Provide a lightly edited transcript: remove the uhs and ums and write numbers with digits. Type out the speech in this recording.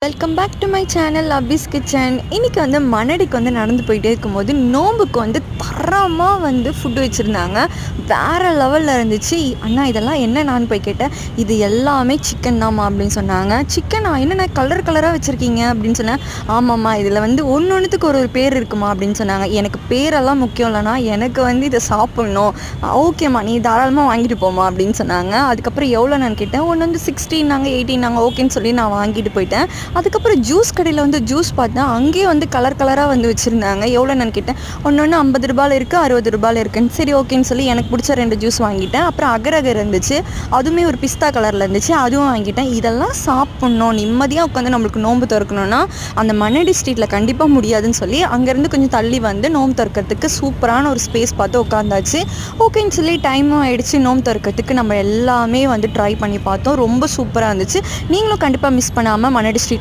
Welcome back to my channel Abi's kitchen. இன்றைக்கி மணடிக்கு நடந்து போயிட்டே இருக்கும்போது நோம்புக்கு தரமாக ஃபுட்டு வச்சுருந்தாங்க. வேறு லெவலில் இருந்துச்சு. அண்ணா இதெல்லாம் என்ன நான் போய் கேட்டேன். இது எல்லாமே சிக்கன் தாம்மா அப்படின்னு சொன்னாங்க. சிக்கனா என்னென்ன கலர் கலராக வச்சுருக்கீங்க அப்படின்னு சொன்னேன். ஆமாம்மா இதில் ஒன்று ஒன்றுத்துக்கு ஒரு பேர் இருக்குமா அப்படின்னு சொன்னாங்க. எனக்கு பேரெல்லாம் முக்கியம் இல்லைனா எனக்கு இதை சாப்பிட்ணும். ஓகேம்மா நீ தாராளமாக வாங்கிட்டு போமா அப்படின்னு சொன்னாங்க. அதுக்கப்புறம் எவ்வளோ நான் கேட்டேன். ஒன்று 16 18 ஓகேன்னு சொல்லி நான் வாங்கிட்டு போயிட்டேன். அதுக்கப்புறம் ஜூஸ் கடையில் ஜூஸ் பார்த்தேன். அங்கேயே கலர் கலராக வச்சுருந்தாங்க. எவ்வளோ நான் கேட்டேன். ஒன்று 50 ரூபாயில் இருக்குது, 60 ரூபாயில் இருக்குன்னு. சரி ஓகேன்னு சொல்லி எனக்கு பிடிச்ச 2 ஜூஸ் வாங்கிட்டேன். அப்புறம் அகரகர் இருந்துச்சு, அதுவுமே ஒரு பிஸ்தா கலரில் இருந்துச்சு, அதுவும் வாங்கிட்டேன். இதெல்லாம் சாப்பிட்ணும், நிம்மதியாக உட்காந்து நம்மளுக்கு நோன்பு திறக்கணும்னா அந்த மணடி ஸ்ட்ரீட்டில் கண்டிப்பாக முடியாதுன்னு சொல்லி அங்கேருந்து கொஞ்சம் தள்ளி நோன்பு திறக்கிறதுக்கு சூப்பரான ஒரு ஸ்பேஸ் பார்த்து உட்காந்தாச்சு. ஓகேன்னு சொல்லி டைமும் ஆகிடுச்சு. நோன்பு திறக்கிறதுக்கு நம்ம எல்லாமே ட்ரை பண்ணி பார்த்தோம். ரொம்ப சூப்பராக இருந்துச்சு. நீங்களும் கண்டிப்பாக மிஸ் பண்ணாமல் மணடி ஸ்ட்ரீட்